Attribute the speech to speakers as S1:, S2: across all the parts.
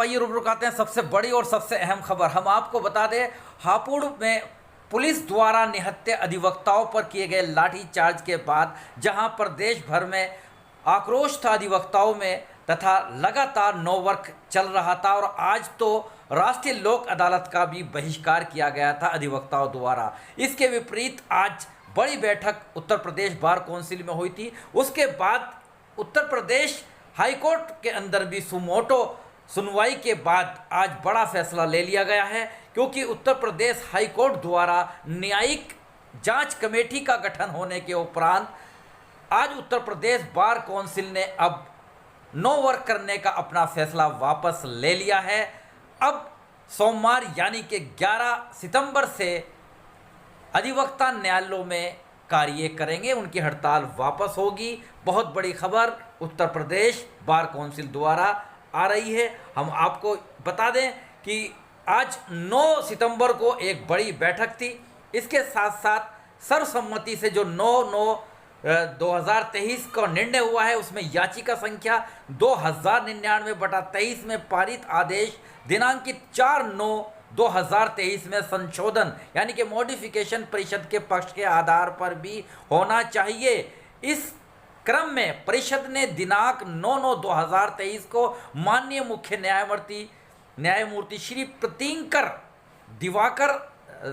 S1: आइए रुक आते हैं सबसे बड़ी और सबसे अहम खबर। हम आपको बता दें, हापुड़ में पुलिस द्वारा निहत्थे अधिवक्ताओं पर किए गए लाठीचार्ज के बाद जहां पर देश भर में आक्रोश था अधिवक्ताओं में, तथा लगातार नो वर्क चल रहा था और आज तो राष्ट्रीय लोक अदालत का भी बहिष्कार किया गया था अधिवक्ताओं द्वारा। इसके विपरीत आज बड़ी बैठक उत्तर प्रदेश बार काउंसिल में हुई थी। उसके बाद उत्तर प्रदेश हाईकोर्ट के अंदर भी सुमोटो सुनवाई के बाद आज बड़ा फैसला ले लिया गया है, क्योंकि उत्तर प्रदेश हाईकोर्ट द्वारा न्यायिक जांच कमेटी का गठन होने के उपरांत आज उत्तर प्रदेश बार काउंसिल ने अब नो वर्क करने का अपना फैसला वापस ले लिया है। अब सोमवार यानी कि 11 सितंबर से अधिवक्ता न्यायालयों में कार्य करेंगे, उनकी हड़ताल वापस होगी। बहुत बड़ी खबर उत्तर प्रदेश बार काउंसिल द्वारा आ रही है। हम आपको बता दें कि आज 9 सितंबर को एक बड़ी बैठक थी। इसके साथ साथ सर्वसम्मति से जो 9/9/2023 का निर्णय हुआ है, उसमें याचिका संख्या 2099/23 में पारित आदेश दिनांकित 4/9/2023 में संशोधन यानी कि मॉडिफिकेशन परिषद के पक्ष के आधार पर भी होना चाहिए। इस क्रम में परिषद ने दिनांक 9/9/2023 को माननीय मुख्य न्यायमूर्ति श्री प्रतींकर दिवाकर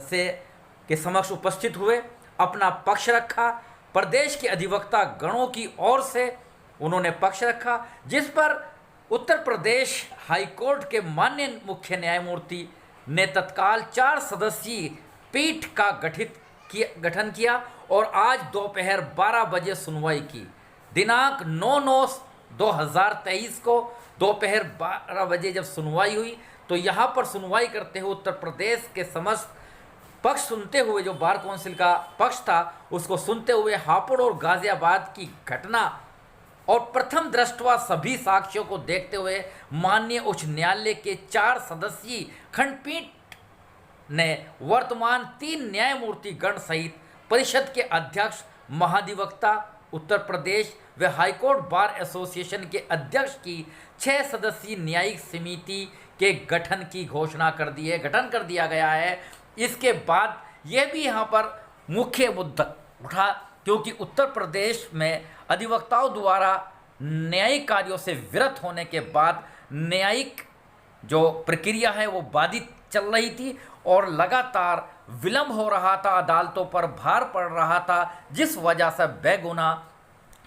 S1: से के समक्ष उपस्थित हुए, अपना पक्ष रखा। प्रदेश के अधिवक्ता गणों की ओर से उन्होंने पक्ष रखा, जिस पर उत्तर प्रदेश हाईकोर्ट के माननीय मुख्य न्यायमूर्ति ने तत्काल 4 सदस्यीय पीठ का गठन किया और आज दोपहर 12 बजे सुनवाई की। दिनांक 9/9/2023 को दोपहर 12 बजे जब सुनवाई हुई, तो यहाँ पर सुनवाई करते हुए उत्तर प्रदेश के समस्त पक्ष सुनते हुए, जो बार काउंसिल का पक्ष था उसको सुनते हुए हापुड़ और गाजियाबाद की घटना और प्रथम दृष्टवा सभी साक्ष्यों को देखते हुए माननीय उच्च न्यायालय के 4 सदस्यीय खंडपीठ ने वर्तमान 3 न्यायमूर्ति गण सहित परिषद के अध्यक्ष, महाधिवक्ता उत्तर प्रदेश व हाईकोर्ट बार एसोसिएशन के अध्यक्ष की 6 सदस्यीय न्यायिक समिति के गठन की घोषणा कर दी है, गठन कर दिया गया है। इसके बाद यह भी यहाँ पर मुख्य मुद्दा उठा, क्योंकि उत्तर प्रदेश में अधिवक्ताओं द्वारा न्यायिक कार्यों से विरत होने के बाद न्यायिक जो प्रक्रिया है वो बाधित चल रही थी और लगातार विलंब हो रहा था, अदालतों पर भार पड़ रहा था, जिस वजह से बेगुनाह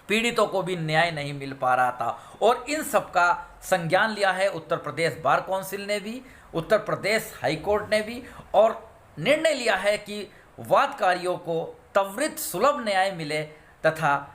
S1: पीड़ितों को भी न्याय नहीं मिल पा रहा था। और इन सब का संज्ञान लिया है उत्तर प्रदेश बार काउंसिल ने भी, उत्तर प्रदेश हाईकोर्ट ने भी, और निर्णय लिया है कि वादकारियों को त्वरित सुलभ न्याय मिले तथा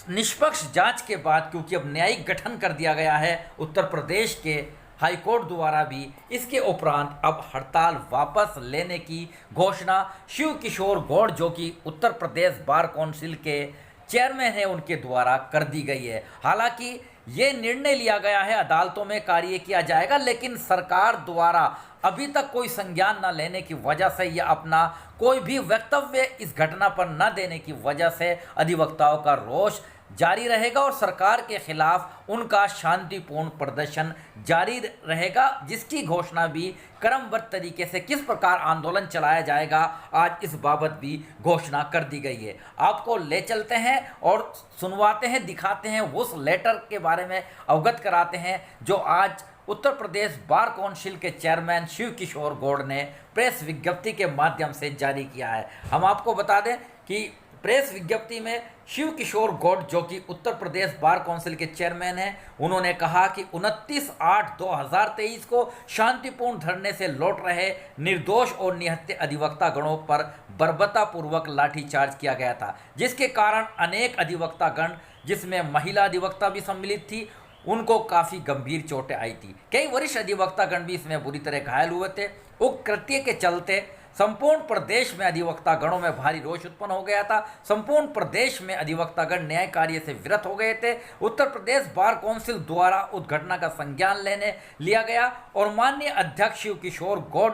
S1: निष्पक्ष जांच के बाद, क्योंकि अब न्यायिक गठन कर दिया गया है उत्तर प्रदेश के हाईकोर्ट द्वारा भी, इसके उपरांत अब हड़ताल वापस लेने की घोषणा शिव किशोर गौड़, जो कि उत्तर प्रदेश बार काउंसिल के चेयरमैन हैं, उनके द्वारा कर दी गई है। हालांकि ये निर्णय लिया गया है अदालतों में कार्य किया जाएगा, लेकिन सरकार द्वारा अभी तक कोई संज्ञान न लेने की वजह से या अपना कोई भी वक्तव्य इस घटना पर न देने की वजह से अधिवक्ताओं का रोष जारी रहेगा और सरकार के खिलाफ उनका शांतिपूर्ण प्रदर्शन जारी रहेगा, जिसकी घोषणा भी क्रमबद्ध तरीके से किस प्रकार आंदोलन चलाया जाएगा आज इस बाबत भी घोषणा कर दी गई है। आपको ले चलते हैं और सुनवाते हैं, दिखाते हैं, उस लेटर के बारे में अवगत कराते हैं जो आज उत्तर प्रदेश बार काउंसिल के चेयरमैन शिव किशोर गौड़ ने प्रेस विज्ञप्ति के माध्यम से जारी किया है। हम आपको बता दें कि प्रेस विज्ञप्ति में शिव किशोर गौड़, जो कि उत्तर प्रदेश बार काउंसिल के चेयरमैन हैं, उन्होंने कहा कि 29/8/2023 को शांतिपूर्ण धरने से लौट रहे निर्दोष और निहत्थे अधिवक्ता गणों पर बर्बरतापूर्वक लाठीचार्ज किया गया था, जिसके कारण अनेक अधिवक्ता गण, जिसमें महिला अधिवक्ता भी सम्मिलित थी, उनको काफ़ी गंभीर चोटें आई थी। कई वरिष्ठ अधिवक्ता गण भी इसमें बुरी तरह घायल हुए थे। उक्त कृत्य के चलते संपूर्ण प्रदेश में अधिवक्ता गणों में भारी रोष उत्पन्न हो गया था। संपूर्ण प्रदेश में अधिवक्ता गण न्याय कार्य से विरत हो गए थे। उत्तर प्रदेश बार काउंसिल द्वारा उस घटना का संज्ञान लिया गया और माननीय अध्यक्ष शिव किशोर गौड़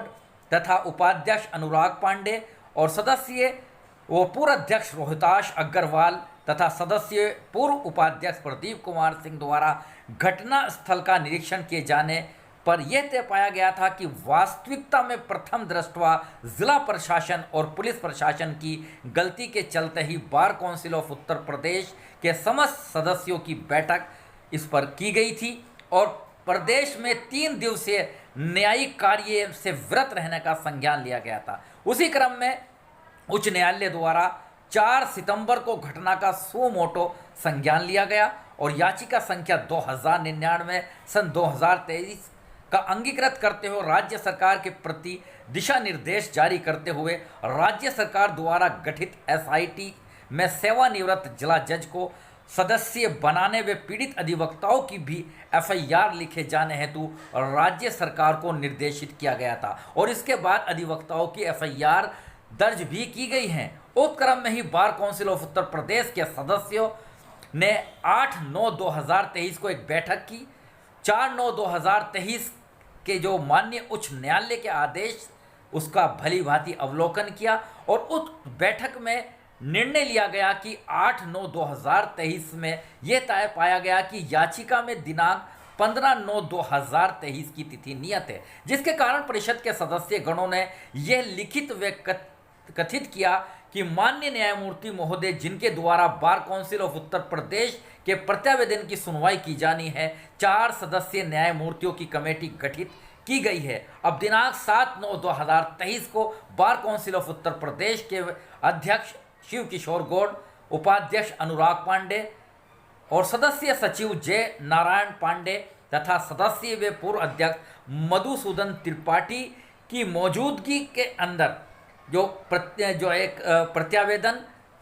S1: तथा उपाध्यक्ष अनुराग पांडे और सदस्य व पूर्व अध्यक्ष रोहिताश अग्रवाल तथा सदस्य पूर्व उपाध्यक्ष प्रदीप कुमार सिंह द्वारा घटना स्थल का निरीक्षण किए जाने पर यह तय पाया गया था कि वास्तविकता में प्रथम दृष्टया जिला प्रशासन और पुलिस प्रशासन की गलती के चलते ही bar council of Uttar Pradesh के समस्त सदस्यों की बैठक इस पर की गई थी और प्रदेश में 3 दिवसीय न्यायिक कार्य से विरत रहने का संज्ञान लिया गया था। उसी क्रम में उच्च न्यायालय द्वारा 4 सितंबर को घटना का सो मोटो संज्ञान लिया गया और याचिका संख्या 2099 सन 2023 का अंगीकृत करते हुए राज्य सरकार के प्रति दिशा निर्देश जारी करते हुए राज्य सरकार द्वारा गठित एसआईटी में सेवानिवृत्त जिला जज को सदस्य बनाने व पीड़ित अधिवक्ताओं की भी एफआईआर लिखे जाने हेतु राज्य सरकार को निर्देशित किया गया था और इसके बाद अधिवक्ताओं की एफआईआर दर्ज भी की गई हैं। उक्त क्रम में ही bar council of Uttar Pradesh के सदस्यों ने 8/9/2023 को एक बैठक की। 4/9/2023 के जो माननीय उच्च न्यायालय के आदेश उसका भली भांति अवलोकन किया और उस बैठक में निर्णय लिया गया कि 8/9/2023 में यह तय पाया गया कि याचिका में दिनांक 15/9/2023 की तिथि नियत है, जिसके कारण परिषद के सदस्य गणों ने यह लिखित व कथित किया कि माननीय न्यायमूर्ति महोदय जिनके द्वारा bar council of Uttar Pradesh के प्रत्यावेदन की सुनवाई की जानी है 4 सदस्यीय न्यायमूर्तियों की कमेटी गठित की गई है। अब दिनांक 7/9/2023 को bar council of Uttar Pradesh के अध्यक्ष शिव किशोर गौड़, उपाध्यक्ष अनुराग पांडे और सदस्य सचिव जय नारायण पांडे तथा सदस्य व पूर्व अध्यक्ष मधुसूदन त्रिपाठी की मौजूदगी के अंदर जो एक प्रत्यावेदन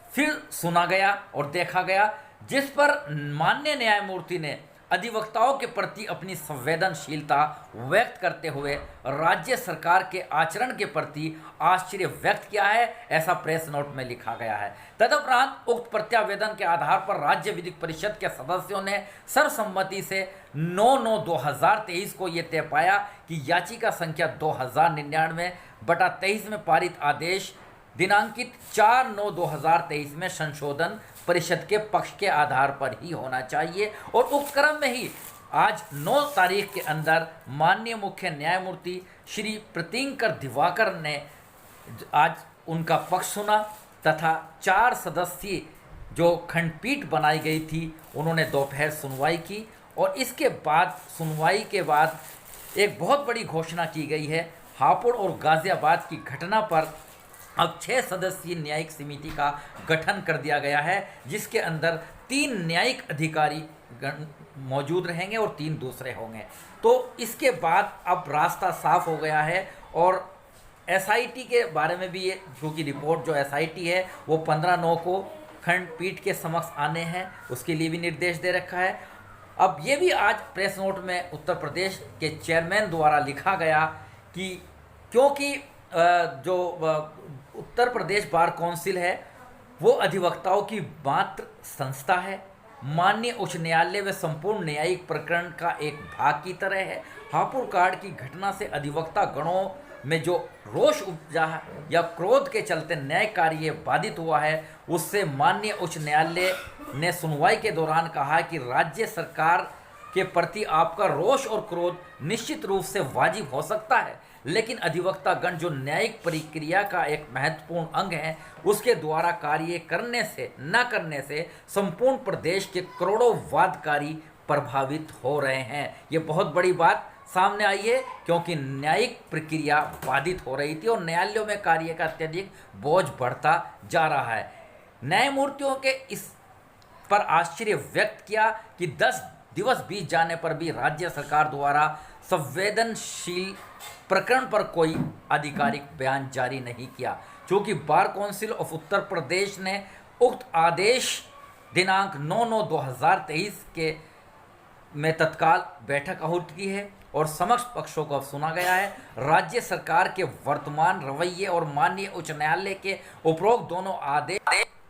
S1: फिर सुना गया और देखा गया, जिस पर माननीय न्यायमूर्ति ने अधिवक्ताओं के प्रति अपनी संवेदनशीलता व्यक्त करते हुए राज्य सरकार के आचरण के प्रति आश्चर्य व्यक्त किया है, ऐसा प्रेस नोट में लिखा गया है। तदुपरांत उक्त प्रत्यावेदन के आधार पर राज्य विधिक परिषद के सदस्यों ने सर्वसम्मति से 9/9/2023 को ये तय पाया कि याचिका संख्या 2099/23 में पारित आदेश दिनांकित 4/9/2023 में संशोधन परिषद के पक्ष के आधार पर ही होना चाहिए और उक्त क्रम में ही आज 9 तारीख के अंदर माननीय मुख्य न्यायमूर्ति श्री प्रतींकर दिवाकर ने आज उनका पक्ष सुना तथा 4 सदस्यीय जो खंडपीठ बनाई गई थी उन्होंने दोपहर सुनवाई की और इसके बाद सुनवाई के बाद एक बहुत बड़ी घोषणा की गई है। हापुड़ और गाजियाबाद की घटना पर अब 6 सदस्यीय न्यायिक समिति का गठन कर दिया गया है, जिसके अंदर 3 न्यायिक अधिकारी मौजूद रहेंगे और 3 दूसरे होंगे। तो इसके बाद अब रास्ता साफ हो गया है और एसआईटी के बारे में भी ये क्योंकि रिपोर्ट जो एसआईटी है वो 15/9 को खंडपीठ के समक्ष आने हैं, उसके लिए भी निर्देश दे रखा है। अब ये भी आज प्रेस नोट में उत्तर प्रदेश के चेयरमैन द्वारा लिखा गया कि क्योंकि जो उत्तर प्रदेश बार काउंसिल है वो अधिवक्ताओं की मात्र संस्था है, माननीय उच्च न्यायालय व संपूर्ण न्यायिक प्रकरण का एक भाग की तरह है। हापुड़ कांड की घटना से अधिवक्ता गणों में जो रोष उपजा या क्रोध के चलते न्याय कार्य बाधित हुआ है, उससे माननीय उच्च न्यायालय ने सुनवाई के दौरान कहा कि राज्य सरकार के प्रति आपका रोष और क्रोध निश्चित रूप से वाजिब हो सकता है, लेकिन अधिवक्तागण जो न्यायिक प्रक्रिया का एक महत्वपूर्ण अंग है, उसके द्वारा कार्य करने से न करने से संपूर्ण प्रदेश के करोड़ों वादकारी प्रभावित हो रहे हैं। ये बहुत बड़ी बात सामने आई है क्योंकि न्यायिक प्रक्रिया बाधित हो रही थी और न्यायालयों में कार्य का अत्यधिक बोझ बढ़ता जा रहा है। न्यायमूर्तियों के इस पर आश्चर्य व्यक्त किया कि 10 दिवस बीत जाने पर भी राज्य सरकार द्वारा संवेदनशील प्रकरण पर कोई आधिकारिक बयान जारी नहीं किया, क्योंकि bar council of Uttar Pradesh ने उक्त आदेश दिनांक 9/9/2023 के में तत्काल बैठक आहूत की है और समक्ष पक्षों को अब सुना गया है। राज्य सरकार के वर्तमान रवैये और माननीय उच्च न्यायालय के उपरोक्त दोनों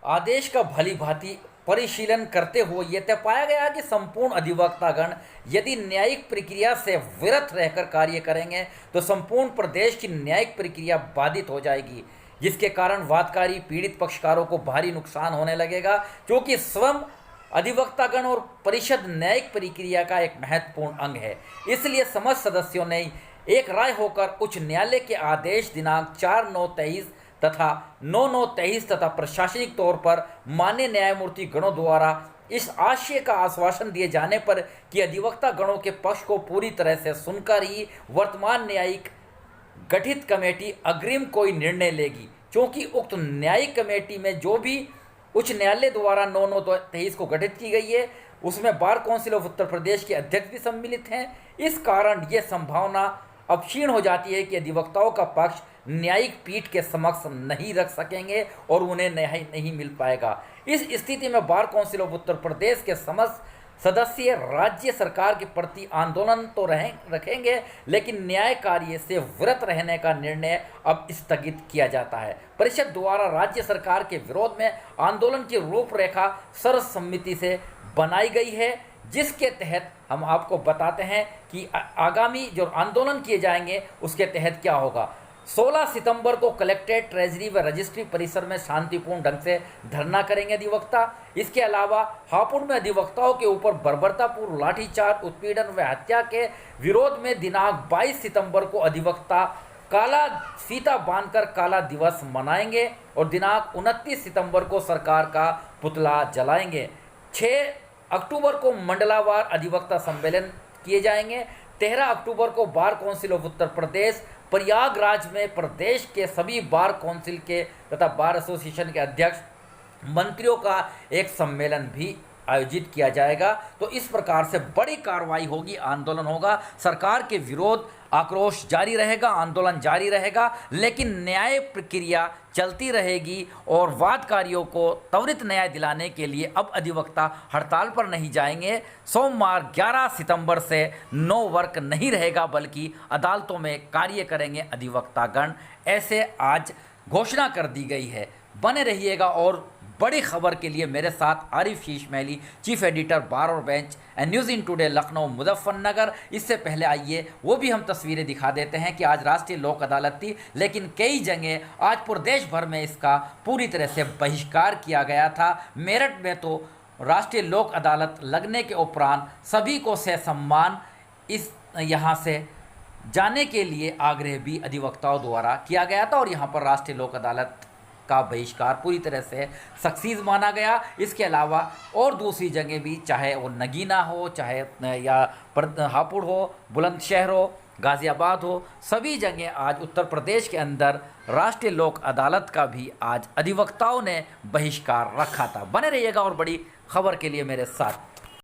S1: आदेश का भली भांति परिशीलन करते हुए यह तय पाया गया कि संपूर्ण अधिवक्तागण यदि न्यायिक प्रक्रिया से विरत रहकर कार्य करेंगे तो संपूर्ण प्रदेश की न्यायिक प्रक्रिया बाधित हो जाएगी। जिसके कारण वादकारी पीड़ित पक्षकारों को भारी नुकसान होने लगेगा, क्योंकि स्वयं अधिवक्तागण और परिषद न्यायिक प्रक्रिया का एक महत्वपूर्ण अंग है। इसलिए समस्त सदस्यों ने एक राय होकर उच्च न्यायालय के आदेश दिनांक 4/9/23 तथा 9/9/23 तथा प्रशासनिक तौर पर मान्य न्यायमूर्ति गणों द्वारा इस आशय का आश्वासन दिए जाने पर कि अधिवक्ता गणों के पक्ष को पूरी तरह से सुनकर ही वर्तमान न्यायिक गठित कमेटी अग्रिम कोई निर्णय लेगी, क्योंकि उक्त न्यायिक कमेटी में जो भी उच्च न्यायालय द्वारा 9/9/23 को गठित की गई है उसमें bar council of Uttar Pradesh के अध्यक्ष भी सम्मिलित हैं। इस कारण यह संभावना अब क्षीण हो जाती है कि अधिवक्ताओं का पक्ष न्यायिक पीठ के समक्ष नहीं रख सकेंगे और उन्हें न्याय नहीं मिल पाएगा। इस स्थिति में bar council of Uttar Pradesh के समस्त सदस्य राज्य सरकार के प्रति आंदोलन तो रखेंगे, लेकिन न्याय कार्य से विरत रहने का निर्णय अब स्थगित किया जाता है। परिषद द्वारा राज्य सरकार के विरोध में आंदोलन की रूपरेखा सर्वसम्मति से बनाई गई है, जिसके तहत हम आपको बताते हैं कि आगामी जो आंदोलन किए जाएंगे उसके तहत क्या होगा। 16 सितंबर को कलेक्ट्रेट, ट्रेजरी व रजिस्ट्री परिसर में शांतिपूर्ण ढंग से धरना करेंगे अधिवक्ता। इसके अलावा हापुड़ में अधिवक्ताओं के ऊपर बर्बरतापूर्ण लाठीचार्ज, उत्पीड़न व हत्या के विरोध में दिनांक 22 सितंबर को अधिवक्ता काला फीता बांधकर काला दिवस मनाएंगे और दिनांक 29 सितंबर को सरकार का पुतला जलाएंगे। 6 अक्टूबर को मंडलावार अधिवक्ता सम्मेलन किए जाएंगे। 13 अक्टूबर को bar council of Uttar Pradesh Prayagraj में प्रदेश के सभी बार काउंसिल के तथा बार एसोसिएशन के अध्यक्ष मंत्रियों का एक सम्मेलन भी आयोजित किया जाएगा। तो इस प्रकार से बड़ी कार्रवाई होगी, आंदोलन होगा, सरकार के विरोध आक्रोश जारी रहेगा, आंदोलन जारी रहेगा, लेकिन न्याय प्रक्रिया चलती रहेगी और वादकारियों को त्वरित न्याय दिलाने के लिए अब अधिवक्ता हड़ताल पर नहीं जाएंगे। सोमवार 11 सितंबर से नो वर्क नहीं रहेगा, बल्कि अदालतों में कार्य करेंगे अधिवक्तागण, ऐसे आज घोषणा कर दी गई है। बने रहिएगा और बड़ी खबर के लिए मेरे साथ आरिफ शीश महली, चीफ एडिटर बार और bench and news in today Lucknow Muzaffarnagar. इससे पहले आइए वो भी हम तस्वीरें दिखा देते हैं कि आज राष्ट्रीय लोक अदालत थी, लेकिन कई जगह आज प्रदेश भर में इसका पूरी तरह से बहिष्कार किया गया था। मेरठ में तो राष्ट्रीय लोक अदालत लगने के उपरांत सभी को सम्मान इस यहाँ से जाने के लिए आग्रह भी अधिवक्ताओं द्वारा किया गया था और यहाँ पर राष्ट्रीय लोक अदालत का बहिष्कार पूरी तरह से सक्सीज माना गया। इसके अलावा और दूसरी जगह भी, चाहे वो नगीना हो, चाहे या हापुड़ हो, बुलंदशहर हो, गाज़ियाबाद हो, सभी जगह आज उत्तर प्रदेश के अंदर राष्ट्रीय लोक अदालत का भी आज अधिवक्ताओं ने बहिष्कार रखा था। बने रहिएगा और बड़ी खबर के लिए मेरे साथ।